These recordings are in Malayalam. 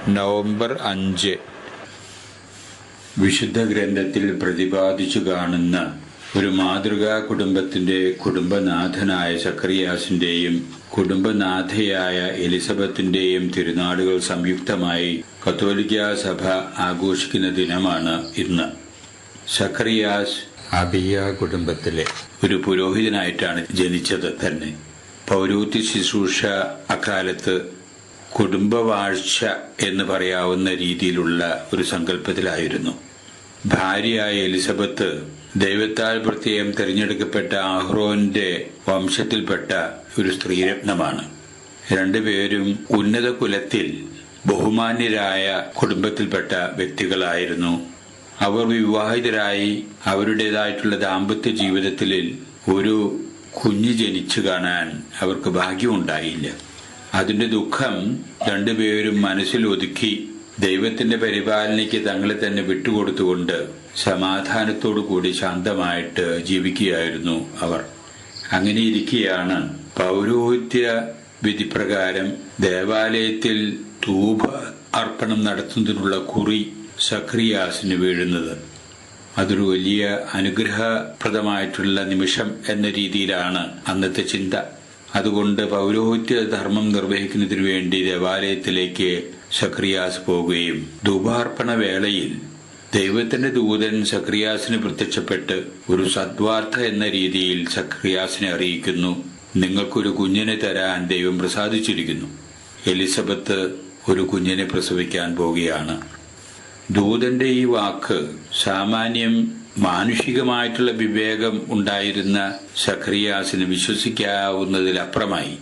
നവംബർ 5 വിശുദ്ധ ഗ്രന്ഥത്തിൽ പ്രതിപാദിച്ചു കാണുന്ന ഒരു മാതൃകാ കുടുംബത്തിന്റെ കുടുംബനാഥനായ സക്കറിയാസിന്റെയും കുടുംബനാഥയായ എലിസബത്തിന്റെയും തിരുനാളുകൾ സംയുക്തമായി കത്തോലിക്കാ സഭ ആഘോഷിക്കുന്ന ദിനമാണ് ഇന്ന്. സക്കറിയാസ് അബിയ കുടുംബത്തിലെ ഒരു പുരോഹിതനായിട്ടാണ് ജനിച്ചത് തന്നെ. പൗരോഹിത്യ ശുശ്രൂഷ അക്കാലത്ത് കുടുംബവാഴ്ച എന്ന് പറയാവുന്ന രീതിയിലുള്ള ഒരു സങ്കല്പത്തിലായിരുന്നു. ഭാര്യയായ എലിസബത്ത് ദൈവത്താൽ പ്രത്യേകം തിരഞ്ഞെടുക്കപ്പെട്ട അഹ്റോന്റെ വംശത്തിൽപ്പെട്ട ഒരു സ്ത്രീരത്നമാണ്. രണ്ടുപേരും ഉന്നത കുലത്തിൽ ബഹുമാന്യരായ കുടുംബത്തിൽപ്പെട്ട വ്യക്തികളായിരുന്നു. അവർ വിവാഹിതരായി അവരുടേതായിട്ടുള്ള ദാമ്പത്യ ജീവിതത്തിൽ ഒരു കുഞ്ഞ് ജനിച്ചു കാണാൻ അവർക്ക് ഭാഗ്യമുണ്ടായില്ല. അതിന്റെ ദുഃഖം രണ്ടുപേരും മനസ്സിൽ ഒതുക്കി ദൈവത്തിന്റെ പരിപാലനയ്ക്ക് തങ്ങളെ തന്നെ വിട്ടുകൊടുത്തുകൊണ്ട് സമാധാനത്തോടു കൂടി ശാന്തമായിട്ട് ജീവിക്കുകയായിരുന്നു അവർ. അങ്ങനെ ഇരിക്കെയാണ് പൗരോഹിത്യ വിധിപ്രകാരം ദേവാലയത്തിൽ ധൂപ അർപ്പണം നടത്തുന്നതിനുള്ള കുറി സക്കറിയാസിന് വീഴുന്നത്. അതൊരു വലിയ അനുഗ്രഹപ്രദമായിട്ടുള്ള നിമിഷം എന്ന രീതിയിലാണ് അന്നത്തെ ചിന്ത. അതുകൊണ്ട് പൗരോഹിത്യ ധർമ്മം നിർവഹിക്കുന്നതിനു വേണ്ടി ദേവാലയത്തിലേക്ക് സക്കറിയാസ് പോവുകയും ധൂപാർപ്പണ വേളയിൽ ദൈവത്തിന്റെ ദൂതൻ സക്കറിയാസിന് പ്രത്യക്ഷപ്പെട്ട് ഒരു സദ്വാർത്ത എന്ന രീതിയിൽ സക്കറിയാസിനെ അറിയിക്കുന്നു, നിങ്ങൾക്കൊരു കുഞ്ഞിനെ തരാൻ ദൈവം പ്രസാദിച്ചിരിക്കുന്നു. എലിസബത്ത് ഒരു കുഞ്ഞിനെ പ്രസവിക്കാൻ പോവുകയാണ്. ദൂതന്റെ ഈ വാക്ക് സാമാന്യം മാനുഷികമായിട്ടുള്ള വിവേകം ഉണ്ടായിരുന്ന സക്കറിയാസിന് വിശ്വസിക്കാവുന്നതിലപ്പുറമായി.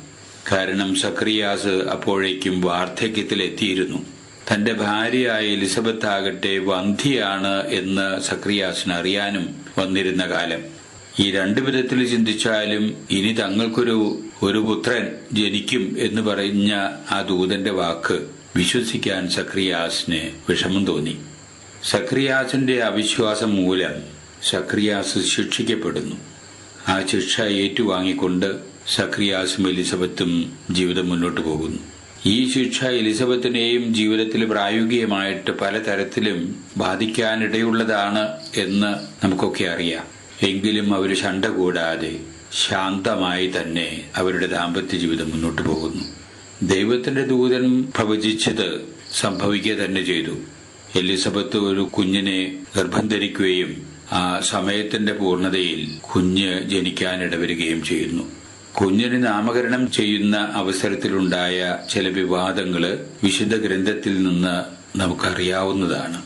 കാരണം സക്കറിയാസ് അപ്പോഴേക്കും വാർദ്ധക്യത്തിലെത്തിയിരുന്നു. തന്റെ ഭാര്യയായ എലിസബത്ത് ആകട്ടെ വന്ധ്യയാണ് എന്ന് സക്കറിയാസിന് അറിയാനും വന്നിരുന്ന കാലം. ഈ രണ്ടു വിധത്തിൽ ചിന്തിച്ചാലും ഇനി തങ്ങൾക്കൊരു പുത്രൻ ജനിക്കും എന്ന് പറഞ്ഞ ആ ദൂതന്റെ വാക്ക് വിശ്വസിക്കാൻ സക്കറിയാസിന് വിഷമം തോന്നി. സക്കറിയാസിന്റെ അവിശ്വാസം മൂലം സക്കറിയാസ് ശിക്ഷിക്കപ്പെടുന്നു. ആ ശിക്ഷ ഏറ്റുവാങ്ങിക്കൊണ്ട് സക്കറിയാസും എലിസബത്തും ജീവിതം മുന്നോട്ട് പോകുന്നു. ഈ ശിക്ഷ എലിസബത്തിനെയും ജീവിതത്തിൽ പ്രായോഗികമായിട്ട് പലതരത്തിലും ബാധിക്കാനിടയുള്ളതാണ് എന്ന് നമുക്കൊക്കെ അറിയാം. എങ്കിലും അവർ ശണ്ട കൂടാതെ ശാന്തമായി തന്നെ അവരുടെ ദാമ്പത്യ ജീവിതം മുന്നോട്ട് പോകുന്നു. ദൈവത്തിന്റെ ദൂതൻ പ്രവചിച്ചത് സംഭവിക്കുക തന്നെ ചെയ്തു. എലിസബത്ത് ഒരു കുഞ്ഞിനെ ഗർഭം ധരിക്കുകയും ആ സമയത്തിന്റെ പൂർണ്ണതയിൽ കുഞ്ഞ് ജനിക്കാനിടവരികയും ചെയ്യുന്നു. കുഞ്ഞിന് നാമകരണം ചെയ്യുന്ന അവസരത്തിലുണ്ടായ ചില വിവാദങ്ങള് വിശുദ്ധ ഗ്രന്ഥത്തിൽ നിന്ന് നമുക്കറിയാവുന്നതാണ്.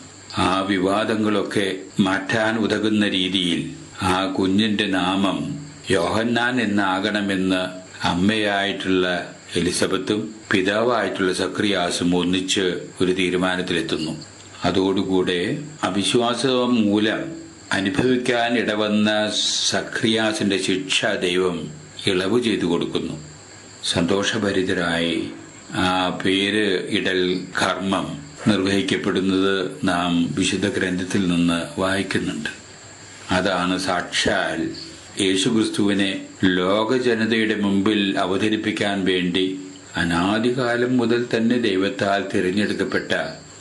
ആ വിവാദങ്ങളൊക്കെ മാറ്റാൻ ഉതകുന്ന രീതിയിൽ ആ കുഞ്ഞിന്റെ നാമം യോഹന്നാൻ എന്നാകണമെന്ന് അമ്മയായിട്ടുള്ള എലിസബത്തും പിതാവായിട്ടുള്ള സക്കറിയാസും ഒന്നിച്ച് ഒരു തീരുമാനത്തിലെത്തുന്നു. അതോടുകൂടെ അവിശ്വാസം മൂലം അനുഭവിക്കാൻ ഇടവന്ന സക്കറിയാസിന്റെ ശിക്ഷ ദൈവം ഇളവ് ചെയ്തു കൊടുക്കുന്നു. സന്തോഷഭരിതരായി ആ പേര് ഇടൽ കർമ്മം നിർവഹിക്കപ്പെടുന്നത് നാം വിശുദ്ധ ഗ്രന്ഥത്തിൽ നിന്ന് വായിക്കുന്നുണ്ട്. അതാണ് സാക്ഷാൽ യേശുക്രിസ്തുവിനെ ലോക ജനതയുടെ മുമ്പിൽ അവതരിപ്പിക്കാൻ വേണ്ടി അനാദികാലം മുതൽ തന്നെ ദൈവത്താൽ തിരഞ്ഞെടുക്കപ്പെട്ട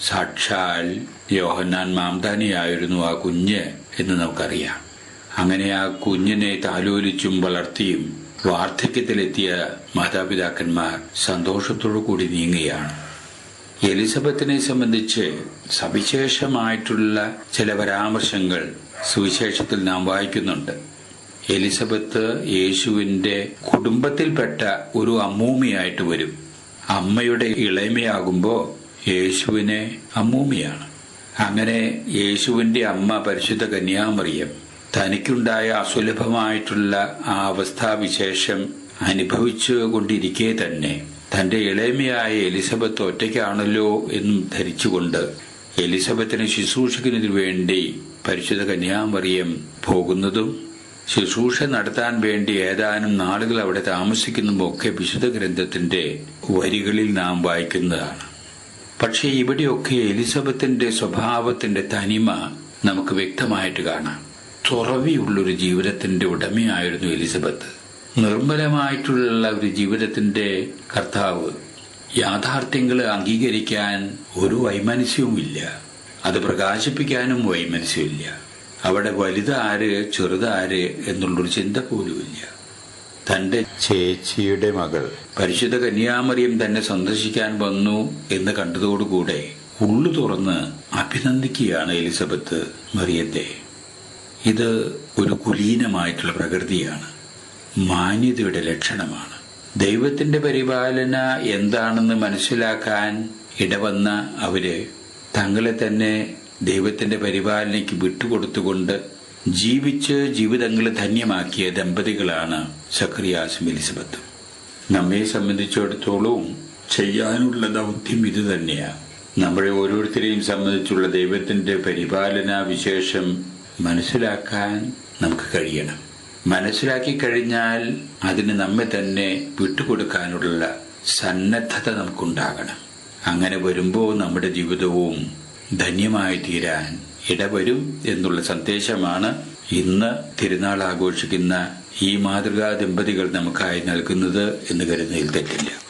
സാക്ഷാൽ യോഹന്നാൻ മാംദാനിയായിരുന്നു ആ കുഞ്ഞ് എന്ന് നമുക്കറിയാം. അങ്ങനെ ആ കുഞ്ഞിനെ താലോലിച്ചും വളർത്തിയും വാർദ്ധക്യത്തിലെത്തിയ മാതാപിതാക്കന്മാർ സന്തോഷത്തോടു കൂടി നീങ്ങുകയാണ്. എലിസബത്തിനെ സംബന്ധിച്ച് സവിശേഷമായിട്ടുള്ള ചില പരാമർശങ്ങൾ സുവിശേഷത്തിൽ നാം വായിക്കുന്നുണ്ട്. എലിസബത്ത് യേശുവിന്റെ കുടുംബത്തിൽപ്പെട്ട ഒരു അമ്മൂമ്മയായിട്ട് വരും. അമ്മയുടെ ഇളയമയാകുമ്പോ യേശുവിനെ അമ്മൂമ്മയാണ്. അങ്ങനെ യേശുവിന്റെ അമ്മ പരിശുദ്ധ കന്യാമറിയം തനിക്കുണ്ടായ അസുലഭമായിട്ടുള്ള ആ അവസ്ഥാവിശേഷം അനുഭവിച്ചു കൊണ്ടിരിക്കെ തന്നെ തന്റെ ഇളയമയായ എലിസബത്ത് ഒറ്റയ്ക്കാണല്ലോ എന്നും ധരിച്ചുകൊണ്ട് എലിസബത്തിനെ ശുശ്രൂഷിക്കുന്നതിനു വേണ്ടി പരിശുദ്ധ കന്യാമറിയം പോകുന്നതും ശുശ്രൂഷ നടത്താൻ വേണ്ടി ഏതാനും നാളുകൾ അവിടെ താമസിക്കുന്നതുമൊക്കെ വിശുദ്ധ ഗ്രന്ഥത്തിന്റെ വരികളിൽ നാം വായിക്കുന്നതാണ്. പക്ഷേ ഇവിടെയൊക്കെ എലിസബത്തിന്റെ സ്വഭാവത്തിന്റെ തനിമ നമുക്ക് വ്യക്തമായിട്ട് കാണാം. തുറവിയുള്ളൊരു ജീവിതത്തിന്റെ ഉടമയായിരുന്നു എലിസബത്ത്. നിർമ്മലമായിട്ടുള്ള ഒരു ജീവിതത്തിന്റെ കർത്താവ്. യാഥാർത്ഥ്യങ്ങൾ അംഗീകരിക്കാൻ ഒരു വൈമനസ്യവുമില്ല. അത് പ്രകാശിപ്പിക്കാനും വൈമനസ്യമില്ല. അവിടെ വലുതാര് ചെറുതാര് എന്നുള്ളൊരു ചിന്ത പോലുമില്ല. തന്റെ ചേച്ചിയുടെ മകൾ പരിശുദ്ധ കന്യാമറിയം തന്നെ സന്ദർശിക്കാൻ വന്നു എന്ന് കണ്ടതോടുകൂടെ ഉള്ളു തുറന്ന് അഭിനന്ദിക്കുകയാണ് എലിസബത്ത് മറിയത്തെ. ഇത് ഒരു കുലീനമായിട്ടുള്ള പ്രകൃതിയാണ്, മാന്യതയുടെ ലക്ഷണമാണ്. ദൈവത്തിന്റെ പരിപാലന എന്താണെന്ന് മനസ്സിലാക്കാൻ ഇടവന്ന അവര് തങ്ങളെ തന്നെ ദൈവത്തിന്റെ പരിപാലനയ്ക്ക് വിട്ടുകൊടുത്തുകൊണ്ട് ജീവിച്ച് ജീവിതങ്ങൾ ധന്യമാക്കിയ ദമ്പതികളാണ് സക്കറിയാസും എലിസബത്തും. നമ്മെ സംബന്ധിച്ചിടത്തോളം ചെയ്യാനുള്ള ദൗത്യം ഇത് തന്നെയാണ്. നമ്മളെ ഓരോരുത്തരെയും സംബന്ധിച്ചുള്ള ദൈവത്തിന്റെ പരിപാലന വിശേഷം മനസ്സിലാക്കാൻ നമുക്ക് കഴിയണം. മനസ്സിലാക്കി കഴിഞ്ഞാൽ അതിന് നമ്മെ തന്നെ വിട്ടുകൊടുക്കാനുള്ള സന്നദ്ധത നമുക്കുണ്ടാകണം. അങ്ങനെ വരുമ്പോൾ നമ്മുടെ ജീവിതവും ധന്യമായി തീരാൻ ഇടവരും എന്നുള്ള സന്ദേശമാണ് ഇന്ന് തിരുനാൾ ആഘോഷിക്കുന്ന ഈ മാതൃകാ ദമ്പതികൾ നമുക്കായി നൽകുന്നത് എന്ന് കരുതുന്നതിൽ തെറ്റില്ല.